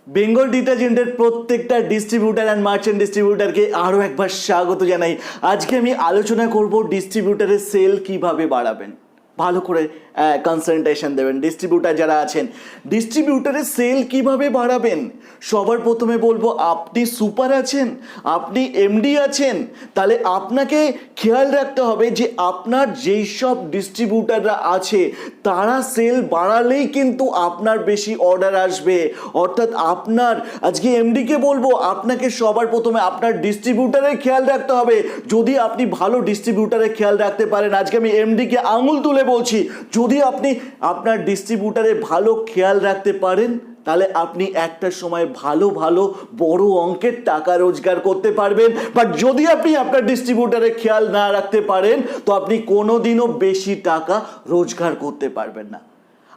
বেঙ্গল ডিটারজেন্টের প্রত্যেকটা distributor and merchant ডিস্ট্রিবিউটারকে আরও একবার স্বাগত জানাই। আজকে আমি আলোচনা করব ডিস্ট্রিবিউটারের সেল কিভাবে বাড়াবেন। ভালো করে কনসালটেশন দেবেন ডিস্ট্রিবিউটার যারা আছেন। ডিস্ট্রিবিউটারের সেল কিভাবে বাড়াবেন, সবার প্রথমে বলবো, আপনি সুপার আছেন, আপনি এমডি আছেন, তাহলে আপনাকে খেয়াল রাখতে হবে যে আপনার যেই সব ডিস্ট্রিবিউটাররা আছে তারা সেল বাড়ালেই কিন্তু আপনার বেশি অর্ডার আসবে। অর্থাৎ আপনার আজকে এমডিকে বলবো আপনাকে সবার প্রথমে আপনার ডিস্ট্রিবিউটারের খেয়াল রাখতে হবে। যদি আপনি ভালো ডিস্ট্রিবিউটারের খেয়াল রাখতে পারেন, আজকে আমি এমডিকে আঙুল তুলে বলছি, যদি আপনি আপনার ডিস্ট্রিবিউটারে ভালো খেয়াল রাখতে পারেন তাহলে আপনি একটা সময় ভালো ভালো বড় অঙ্কের টাকা রোজগার করতে পারবেন। বাট যদি আপনি আপনার ডিস্ট্রিবিউটারে খেয়াল না রাখতে পারেন তো আপনি কোনোদিনও বেশি টাকা রোজগার করতে পারবেন না।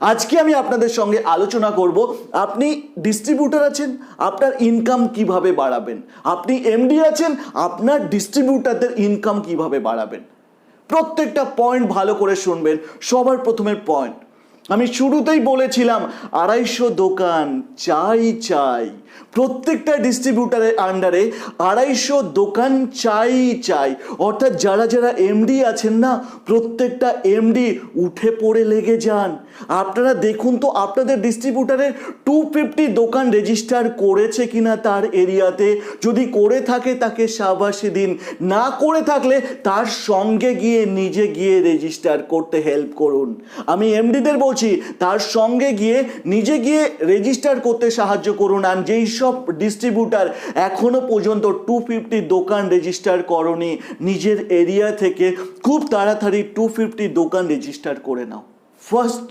আজকে আমি আপনাদের সঙ্গে আলোচনা করব, আপনি ডিস্ট্রিবিউটার আছেন, আপনার ইনকাম কিভাবে বাড়াবেন। আপনি এমডি আছেন, আপনার ডিস্ট্রিবিউটারদের ইনকাম কিভাবে বাড়াবেন। প্রত্যেকটা পয়েন্ট ভালো করে শুনবেন। সবার প্রথমের পয়েন্ট আমি শুরুতেই বলেছিলাম, 250 দোকান চাই চাই। প্রত্যেকটা ডিস্ট্রিবিউটারের আন্ডারে 250 দোকান চাই। অর্থাৎ যারা যারা এমডি আছেন না, প্রত্যেকটা এমডি উঠে পড়ে লেগে যান। আপনারা দেখুন তো আপনাদের ডিস্ট্রিবিউটারের 250 দোকান রেজিস্টার করেছে কিনা তার এরিয়াতে। যদি করে থাকে তাকে শাবাশি দিন, না করে থাকলে তার সঙ্গে গিয়ে নিজে গিয়ে রেজিস্টার করতে হেল্প করুন। আমি এমডিদের বলছি তার সঙ্গে গিয়ে নিজে গিয়ে রেজিস্টার করতে সাহায্য করুন। আর যেই সব ডিস্ট্রিবিউটার এখনো পর্যন্ত 250 দোকান রেজিস্টার করনি, নিজের এরিয়া থেকে খুব তাড়াতাড়ি 250 দোকান রেজিস্টার করে নাও। ফার্স্ট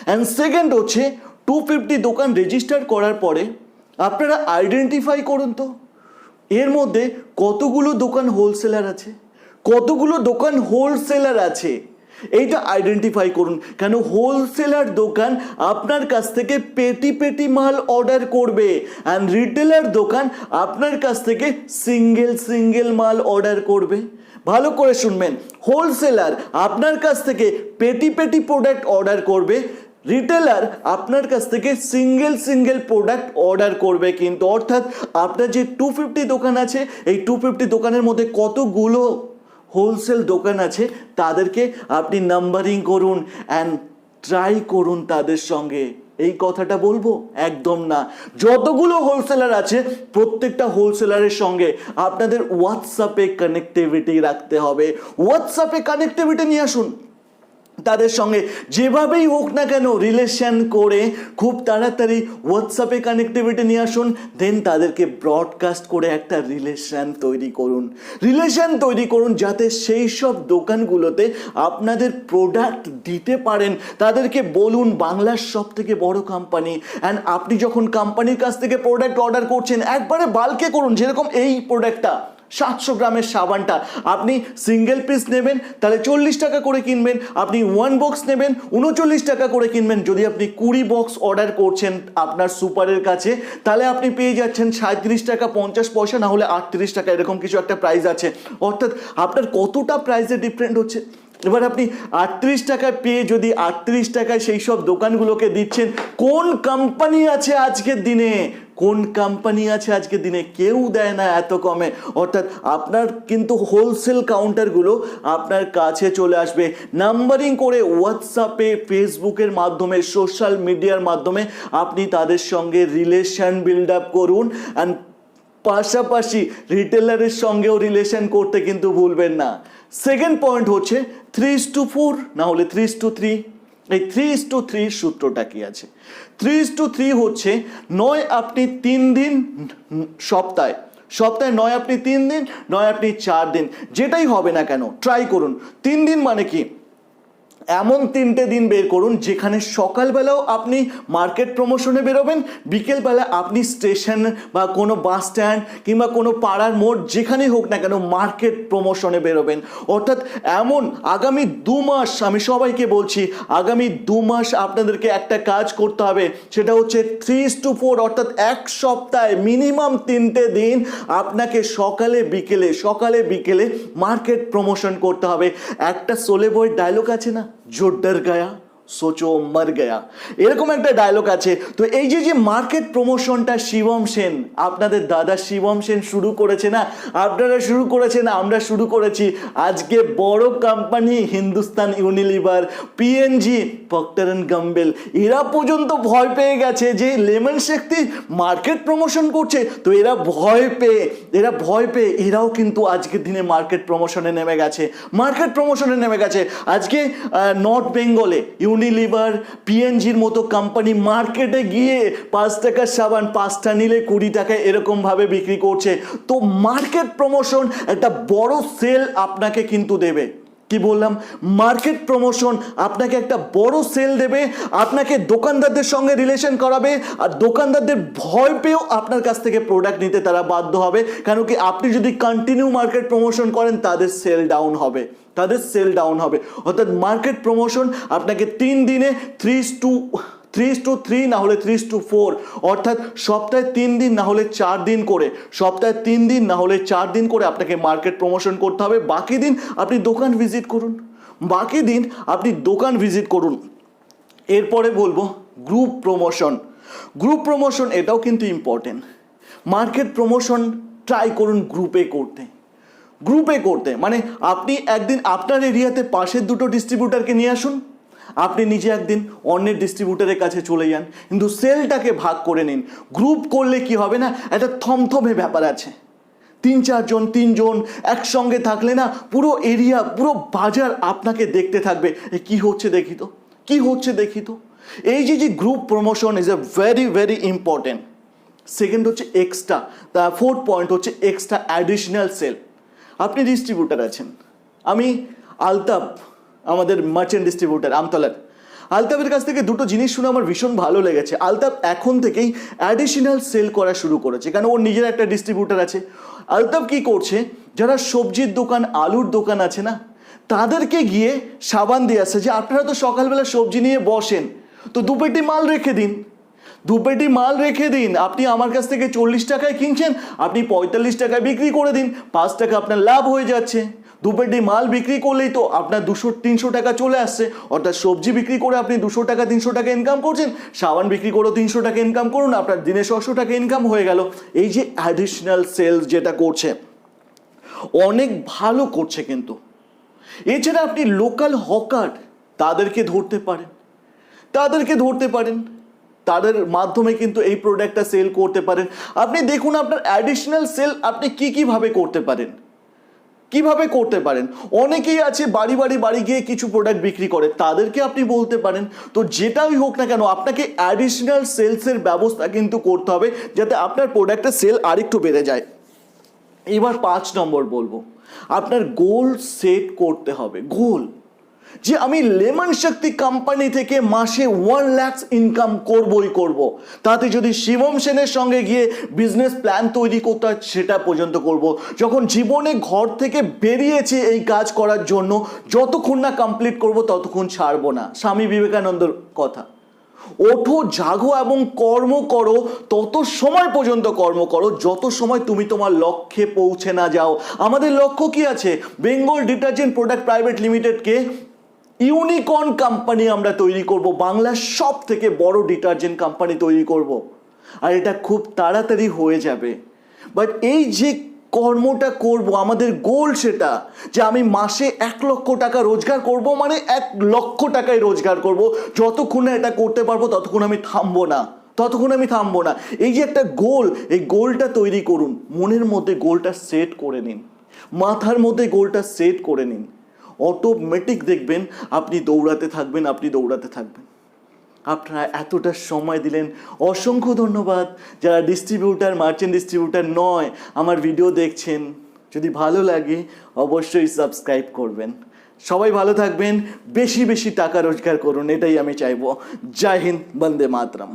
অ্যান্ড সেকেন্ড হচ্ছে, 250 দোকান রেজিস্টার করার পরে আপনারা আইডেন্টিফাই করুন তো এর মধ্যে কতগুলো দোকান হোলসেলার আছে, কতগুলো দোকান হোলসেলার আছে, এইটা আইডেন্টিফাই করুন। কেন হোলসেলার দোকান আপনার কাছ থেকে পেটি পেটি মাল অর্ডার করবে, অ্যান্ড রিটেলার দোকান আপনার কাছ থেকে সিঙ্গেল মাল অর্ডার করবে। ভালো করে শুনবেন, হোলসেলার আপনার কাছ থেকে পেটি পেটি প্রোডাক্ট অর্ডার করবে, রিটেলার আপনার কাছ থেকে সিঙ্গেল প্রোডাক্ট অর্ডার করবে। কিন্তু অর্থাৎ আপনার যে 250 দোকান আছে, এই 250 দোকানের মধ্যে কতগুলো হোলসেল দোকান আছে তাদেরকে আপনি নাম্বারিং করুন অ্যান্ড ট্রাই করুন তাদের সঙ্গে। এই কথাটা বলবো একদম না, যতগুলো হোলসেলার আছে প্রত্যেকটা হোলসেলারের সঙ্গে আপনাদের হোয়াটসঅ্যাপে কানেক্টিভিটি রাখতে হবে। হোয়াটসঅ্যাপে কানেক্টিভিটি নিয়ে আসুন তাদের সঙ্গে, যেভাবেই হোক না কেন রিলেশন করে খুব তাড়াতাড়ি হোয়াটসঅ্যাপে কানেক্টিভিটি নিয়ে আসুন। দেন তাদেরকে ব্রডকাস্ট করে একটা রিলেশন তৈরি করুন যাতে সেই সব দোকানগুলোতে আপনাদের প্রোডাক্ট দিতে পারেন। তাদেরকে বলুন বাংলার সব থেকে বড় কোম্পানি, অ্যান্ড আপনি যখন কোম্পানির কাছ থেকে প্রোডাক্ট অর্ডার করছেন একবারে বাল্কে করুন। যেরকম এই প্রোডাক্টটা 700 গ্রামের সাবানটা আপনি সিঙ্গেল পিস নেবেন তাহলে 40 টাকা করে কিনবেন, আপনি 1 বক্স নেবেন 39 টাকা করে কিনবেন। যদি আপনি 20 বক্স অর্ডার করছেন আপনার সুপারের কাছে তাহলে আপনি পেয়ে যাচ্ছেন 37 টাকা 50 পয়সা, না হলে 38 টাকা, এরকম কিছু একটা প্রাইস আছে। অর্থাৎ আপনার কতটা প্রাইসে ডিফারেন্ট হচ্ছে। এবার আপনি 38 টাকায় পেয়ে যদি 38 টাকায় সেই সব দোকানগুলোকে দিচ্ছেন, কোন কোম্পানি আছে আজকের দিনে, কেউ দেয় না এত কমে। অর্থাৎ আপনার কিন্তু হোলসেল কাউন্টারগুলো আপনার কাছে চলে আসবে। নাম্বারিং করে হোয়াটসঅ্যাপে, ফেসবুকের মাধ্যমে, সোশ্যাল মিডিয়ার মাধ্যমে আপনি তাদের সঙ্গে রিলেশন বিল্ড আপ করুন। অ্যান্ড পাশাপাশি রিটেলারের সঙ্গেও রিলেশন করতে কিন্তু ভুলবেন না। সেকেন্ড পয়েন্ট হচ্ছে 3:4 না হলে 3:3। এই 3:3 সূত্রটা কি আছে? 3:3 হচ্ছে 9 আপনি 3 দিন সপ্তাহে 9 আপনি 3 দিন, 9 আপনি 4 দিন, যেটাই হবে না কেন ট্রাই করুন। 3 দিন মানে কি, এমন 3টে দিন বের করুন যেখানে সকালবেলাও আপনি মার্কেট প্রমোশনে বেরোবেন, বিকেলবেলা আপনি স্টেশন বা কোনো বাস স্ট্যান্ড কিংবা কোনো পাড়ার মোড় যেখানেই হোক না কেন মার্কেট প্রমোশনে বেরোবেন। অর্থাৎ এমন আগামী 2 মাস, আমি সবাইকে বলছি আগামী 2 মাস আপনাদেরকে একটা কাজ করতে হবে, সেটা হচ্ছে 3:4। অর্থাৎ এক সপ্তাহে মিনিমাম 3টে দিন আপনাকে সকালে বিকেলে মার্কেট প্রমোশন করতে হবে। একটা সোলে বইয়ের ডায়লগ আছে না, जो डर गया সোচো মর গয়া, এরকম একটা ডায়লগ আছে। তো এই যে মার্কেট প্রমোশনটা শিবম সেন, আপনাদের দাদা শিবম সেন শুরু করেছে না, আপনারা শুরু করেছেন, আমরা শুরু করেছি। আজকে বড় company Hindustan Unilever, PNG, Procter and gamble, এরা পর্যন্ত ভয় পেয়ে গেছে যে লেমন শক্তি মার্কেট প্রমোশন করছে। তো এরা ভয় পেয়ে এরাও কিন্তু আজকের দিনে মার্কেট প্রমোশনে নেমে গেছে, আজকে নর্থ বেঙ্গলে ইউনিলিভার, পিএনজির মতো কোম্পানি মার্কেটে গিয়ে 5 টাকার সাবান 5টা নিলে 20 টাকায় এরকমভাবে বিক্রি করছে। তো মার্কেট প্রমোশন একটা বড় সেল আপনাকে কিন্তু দেবে। কি বললাম? মার্কেট প্রমোশন আপনাকে একটা বড় সেল দেবে, আপনাকে দোকানদারদের সঙ্গে রিলেশন করাবে, আর দোকানদারদের ভয় পেয়েও আপনার কাছ থেকে প্রোডাক্ট নিতে তারা বাধ্য হবে। কেন কি, আপনি যদি কন্টিনিউ মার্কেট প্রমোশন করেন তাদের সেল ডাউন হবে, অর্থাৎ মার্কেট প্রমোশন আপনাকে 3 দিনে 3:3 না হলে 3:4, অর্থাৎ সপ্তাহে 3 দিন না হলে 4 দিন করে আপনাকে মার্কেট প্রমোশন করতে হবে। বাকি দিন আপনি দোকান ভিজিট করুন। এরপরে বলবো গ্রুপ প্রমোশন, এটাও কিন্তু ইম্পর্টেন্ট। মার্কেট প্রমোশন ট্রাই করুন গ্রুপে করতে, মানে আপনি একদিন আপনার এরিয়াতে পাশের 2টো ডিস্ট্রিবিউটারকে নিয়ে আসুন, আপনি নিজে একদিন অন্যের ডিস্ট্রিবিউটারের কাছে চলে যান, কিন্তু সেলটাকে ভাগ করে নিন। গ্রুপ করলে কি হবে না, একটা থমথমে ব্যাপার আছে। 3জন একসঙ্গে থাকলে না পুরো এরিয়া, পুরো বাজার আপনাকে দেখতে থাকবে, কি হচ্ছে দেখি তো। এই যে group promotion is a very very important. Second হচ্ছে এক্সট্রা, 4th পয়েন্ট হচ্ছে এক্সট্রা অ্যাডিশনাল সেল। আপনি ডিস্ট্রিবিউটার আছেন, আমি আলতাফ, আমাদের মার্চেন্ট ডিস্ট্রিবিউটার আমতলার, আলতাফের কাছ থেকে 2টো জিনিস শুনে আমার ভীষণ ভালো লেগেছে। আলতাফ এখন থেকেই অ্যাডিশনাল সেল করা শুরু করেছে, কারণ ওর নিজের একটা ডিস্ট্রিবিউটার আছে। আলতাফ কি করছে, যারা সবজির দোকান, আলুর দোকান আছে না, তাদেরকে গিয়ে সাবান দিয়ে আসছে যে আপনারা তো সকালবেলা সবজি নিয়ে বসেন, তো 2 পেটি মাল রেখে দিন। আপনি আমার কাছ থেকে 40 টাকায় কিনছেন, আপনি 45 টাকায় বিক্রি করে দিন, 5 টাকা আপনার লাভ হয়ে যাচ্ছে। 2 পেটি মাল বিক্রি করলেই তো আপনার 200-300 টাকা চলে আসছে, অর্থাৎ সবজি বিক্রি করে আপনি 200 টাকা 300 টাকা ইনকাম করছেন, সাবান বিক্রি করেও 300 টাকা ইনকাম করুন, আপনার দিনে 600 টাকা ইনকাম হয়ে গেল। এই যে অ্যাডিশনাল সেলস যেটা করছে, অনেক ভালো করছে কিন্তু। এছাড়া আপনি লোকাল হকার, তাদেরকে ধরতে পারেন, তাদের মাধ্যমে কিন্তু এই প্রোডাক্টটা সেল করতে পারেন। আপনি দেখুন আপনার অ্যাডিশনাল সেল আপনি কিভাবে করতে পারেন। অনেকেই আছে বাড়ি গিয়ে কিছু প্রোডাক্ট বিক্রি করে, তাদেরকে আপনি বলতে পারেন। তো যেটাই হোক না কেন, আপনাকে অ্যাডিশনাল সেলসের ব্যবস্থা কিন্তু করতে হবে, যাতে আপনার প্রোডাক্টের সেল আরেকটু বেড়ে যায়। এবার 5 নম্বর বলবো, আপনার গোল সেট করতে হবে। গোল যে আমি লেমন শক্তি কোম্পানি থেকে মাসে 1 লাখ ইনকাম করব। তাতে যদি শিবম সেনের সঙ্গে গিয়ে বিজনেস প্ল্যান তৈরি করতে হয় সেটা পর্যন্ত করব। যখন জীবনে ঘর থেকে বেরিয়েছি এই কাজ করার জন্য, যতক্ষণ না কমপ্লিট করব ততক্ষণ ছাড়বো না। স্বামী বিবেকানন্দর কথা। ওঠো, জাগো এবং কর্ম করো, তত সময় পর্যন্ত কর্ম করো যত সময় তুমি তোমার লক্ষ্যে পৌঁছে না যাও। আমাদের লক্ষ্য কি আছে? বেঙ্গল ডিটারজেন্ট প্রোডাক্ট প্রাইভেট লিমিটেডকে ইউনিকর্ন কোম্পানি আমরা তৈরি করব, বাংলার সব থেকে বড় ডিটারজেন্ট কোম্পানি তৈরি করব, আর এটা খুব তাড়াতাড়ি হয়ে যাবে। বাট এই যে কর্মটা করব, আমাদের গোল সেটা যে আমি মাসে 1 লক্ষ টাকা রোজগার করব, মানে 1 লক্ষ টাকায় রোজগার করব। যতক্ষণ না এটা করতে পারবো ততক্ষণ আমি থামবো না। এই যে একটা গোল, এই গোলটা তৈরি করুন, মনের মধ্যে গোলটা সেট করে নিন, মাথার মধ্যে গোলটা সেট করে নিন। অটোমেটিক দেখবেন আপনি দৌড়াতে থাকবেন। আপনারা এতটা সময় দিলেন, অসংখ্য ধন্যবাদ। যারা ডিস্ট্রিবিউটার, মার্চেন্ট ডিস্ট্রিবিউটার নয়, আমার ভিডিও দেখছেন, যদি ভালো লাগে অবশ্যই সাবস্ক্রাইব করবেন। সবাই ভালো থাকবেন, বেশি টাকা রোজগার করুন, এটাই আমি চাইবো। জয় হিন্দ, বন্দে মাতরম।